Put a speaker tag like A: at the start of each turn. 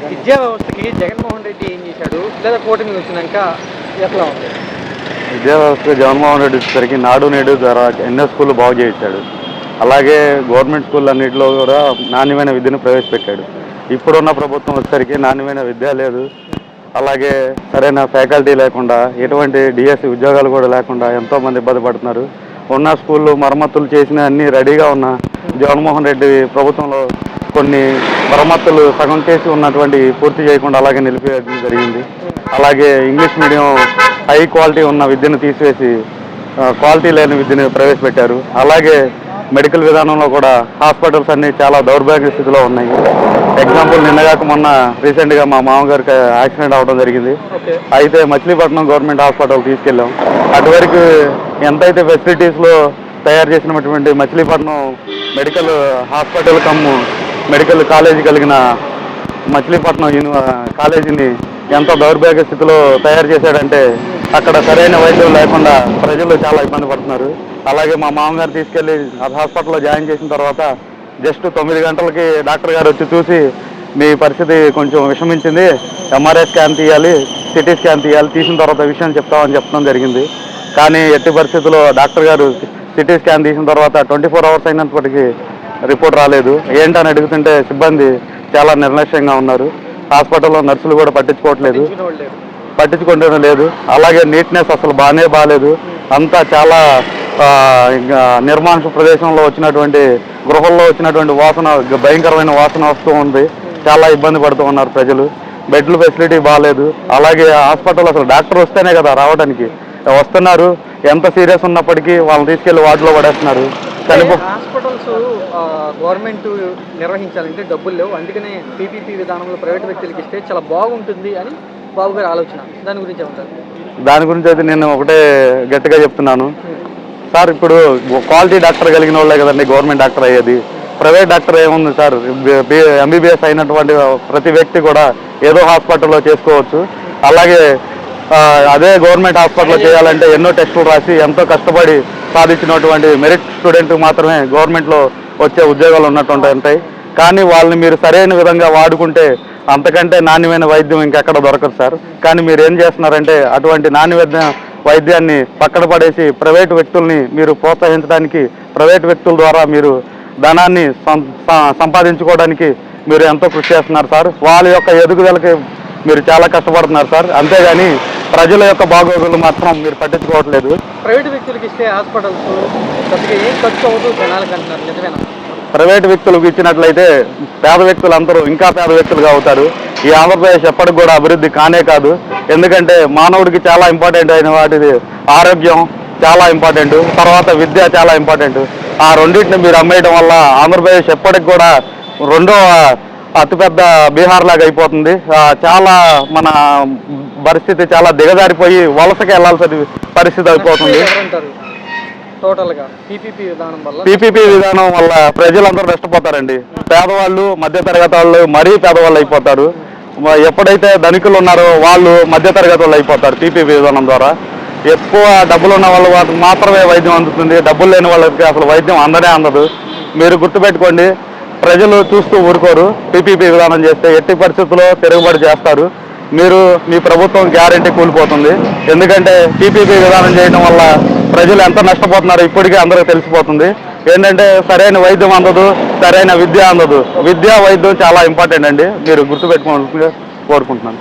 A: విద్యా వ్యవస్థకి జగన్మోహన్ రెడ్డి ఏం చేశాడు లేదా కూటమి వచ్చినాక ఎట్లా ఉంది?
B: విద్యా వ్యవస్థ జగన్మోహన్ రెడ్డి వచ్చేసరికి నాడు నేడు ద్వారా ఎన్నో స్కూళ్ళు బాగు చేయించాడు. అలాగే గవర్నమెంట్ స్కూల్ అన్నింటిలో కూడా నాణ్యమైన విద్యను ప్రవేశపెట్టాడు. ఇప్పుడున్న ప్రభుత్వం వచ్చేసరికి నాణ్యమైన విద్య లేదు, అలాగే సరైన ఫ్యాకల్టీ లేకుండా, ఎటువంటి డిఎస్సి ఉద్యోగాలు కూడా లేకుండా ఎంతోమంది ఇబ్బంది పడుతున్నారు. ఉన్న స్కూళ్ళు మరమ్మతులు చేసిన అన్నీ రెడీగా ఉన్న జగన్మోహన్ రెడ్డి ప్రభుత్వంలో కొన్ని మరమ్మతులు సగం చేసి ఉన్నటువంటి పూర్తి చేయకుండా అలాగే నిలిపేయడం జరిగింది. అలాగే ఇంగ్లీష్ మీడియం హై క్వాలిటీ ఉన్న విద్యను తీసివేసి క్వాలిటీ లేని విద్యను ప్రవేశపెట్టారు. అలాగే మెడికల్ విధానంలో కూడా హాస్పిటల్స్ అన్నీ చాలా దౌర్భాగ్య స్థితిలో ఉన్నాయి. ఎగ్జాంపుల్ నిన్నగాక మొన్న రీసెంట్గా మా మామగారికి యాక్సిడెంట్ అవ్వడం జరిగింది. అయితే మచిలీపట్నం గవర్నమెంట్ హాస్పిటల్ తీసుకెళ్ళాం. అటువరకు ఎంతైతే ఫెసిలిటీస్లో తయారు చేసినటువంటి Machilipatnam medical hospital medical college కలిగిన మచిలీపట్నం కాలేజీని ఎంత దౌర్భాగ్య స్థితిలో తయారు చేశాడంటే అక్కడ సరైన వైద్యం లేకుండా ప్రజలు చాలా ఇబ్బంది పడుతున్నారు. అలాగే మా మామగారు తీసుకెళ్ళి హాస్పిటల్లో జాయిన్ చేసిన తర్వాత జస్ట్ 9 గంటలకి డాక్టర్ గారు వచ్చి చూసి, మీ పరిస్థితి కొంచెం విషమించింది, ఎంఆర్ఐ స్కాన్ తీయాలి, సిటీ స్కాన్ తీయాలి, తీసిన తర్వాత విషయం చెప్తామని చెప్పడం జరిగింది. కానీ ఎట్టి పరిస్థితుల్లో డాక్టర్ గారు సిటీ స్కాన్ తీసిన తర్వాత 24 అవర్స్ అయినప్పటికీ రిపోర్ట్ రాలేదు. ఏంటని అడుగుతుంటే సిబ్బంది చాలా నిర్లక్ష్యంగా ఉన్నారు. హాస్పిటల్లో నర్సులు కూడా పట్టించుకోవడం లేదు. అలాగే నీట్నెస్ అసలు బాగాలేదు. అంతా చాలా నిర్మానుష ప్రదేశంలో వచ్చినటువంటి గృహంలో వచ్చినటువంటి వాసన, భయంకరమైన వాసన వస్తూ ఉంది. చాలా ఇబ్బంది పడుతూ ఉన్నారు ప్రజలు. బెడ్ల ఫెసిలిటీ బాగాలేదు. అలాగే హాస్పిటల్ అసలు డాక్టర్ వస్తేనే కదా రావడానికి, వస్తున్నారు, ఎంత సీరియస్ ఉన్నప్పటికీ వాళ్ళని తీసుకెళ్లి వార్డులో పడేస్తున్నారు.
A: హాస్పిటల్స్ గవర్నమెంట్ నిర్వహించాలంటే డబ్బులు లేవు, అందుకనే పీపీపీ విధానంలో ప్రైవేట్ వ్యక్తులకి ఇస్తే చాలా బాగుంటుంది అని బాబు గారి ఆలోచన. దాని గురించి ఏమంటారు?
B: దాని గురించి అయితే నేను ఒకటే గట్టిగా చెప్తున్నాను సార్. ఇప్పుడు క్వాలిటీ డాక్టర్ కలిగిన వాళ్ళే కదండి గవర్నమెంట్ డాక్టర్ అయ్యేది. ప్రైవేట్ డాక్టర్ ఏముంది సార్? ఎంబీబీఎస్ అయినటువంటి ప్రతి వ్యక్తి కూడా ఏదో హాస్పిటల్లో చేసుకోవచ్చు. అలాగే అదే గవర్నమెంట్ హాస్పిటల్లో చేయాలంటే ఎన్నో టెస్టులు రాసి ఎంతో కష్టపడి సాధించినటువంటి మెరిట్ స్టూడెంట్ మాత్రమే గవర్నమెంట్లో వచ్చే ఉద్యోగాలు ఉన్నటువంటి ఉంటాయి. కానీ వాళ్ళని మీరు సరైన విధంగా వాడుకుంటే అంతకంటే నాణ్యమైన వైద్యం ఇంకెక్కడ దొరకదు సార్. కానీ మీరు ఏం చేస్తున్నారంటే అటువంటి నాణ్యమైన వైద్యాన్ని పక్కన పడేసి ప్రైవేటు వ్యక్తుల్ని మీరు ప్రోత్సహించడానికి, ప్రైవేటు వ్యక్తుల ద్వారా మీరు ధనాన్ని సంపాదించుకోవడానికి మీరు ఎంతో కృషి చేస్తున్నారు సార్. వాళ్ళ యొక్క ఎదుగుదలకి మీరు చాలా కష్టపడుతున్నారు సార్. అంతేగాని ప్రజల యొక్క బాగోగులు మాత్రం మీరు పట్టించుకోవట్లేదు.
A: ప్రైవేటు వ్యక్తులకు ఇస్తే హాస్పిటల్స్ ఏం ఖర్చు అవ్వదు జనాలకు అంటున్నారు, నిజమేనా?
B: ప్రైవేటు వ్యక్తులకు ఇచ్చినట్లయితే పేద వ్యక్తులు అందరూ ఇంకా పేద వ్యక్తులుగా అవుతారు. ఈ ఆంధ్రప్రదేశ్ ఎప్పటికి కూడా అభివృద్ధి కానే కాదు. ఎందుకంటే మానవుడికి చాలా ఇంపార్టెంట్ అయిన వాటిది ఆరోగ్యం చాలా ఇంపార్టెంట్, తర్వాత విద్య చాలా ఇంపార్టెంట్. ఆ రెండింటిని మీరు అమ్మేయడం వల్ల ఆంధ్రప్రదేశ్ ఎప్పటికి కూడా రెండో అతిపెద్ద బీహార్ లాగా అయిపోతుంది. చాలా మన పరిస్థితి చాలా దిగజారిపోయి వలసకి వెళ్లాల్సిన పరిస్థితి అయిపోతుంది. పీపీపీ విధానం వల్ల ప్రజలందరూ నష్టపోతారండి. పేదవాళ్ళు, మధ్యతరగతి వాళ్ళు మరీ పేదవాళ్ళు అయిపోతారు. ఎప్పుడైతే ధనికులు ఉన్నారో వాళ్ళు మధ్యతరగతి వాళ్ళు అయిపోతారు. పీపీపీ విధానం ద్వారా ఎక్కువ డబ్బులు ఉన్న వాళ్ళకి మాత్రమే వైద్యం అందుతుంది. డబ్బులు లేని వాళ్ళకి అసలు వైద్యం అందదు. మీరు గుర్తుపెట్టుకోండి, ప్రజలు చూస్తూ ఊరుకోరు. పీపీపీ విధానం చేస్తే ఎట్టి పరిస్థితుల్లో తిరుగుబడి చేస్తారు. మీ ప్రభుత్వం గ్యారెంటీ కూలిపోతుంది. ఎందుకంటే పీపీపీ విధానం చేయడం వల్ల ప్రజలు ఎంత నష్టపోతున్నారో ఇప్పటికే అందరికీ తెలిసిపోతుంది. ఏంటంటే సరైన వైద్యం అందదు, సరైన విద్య అందదు. విద్య వైద్యం చాలా ఇంపార్టెంట్ అండి, మీరు గుర్తుపెట్టుకోవాలని కోరుకుంటున్నాను.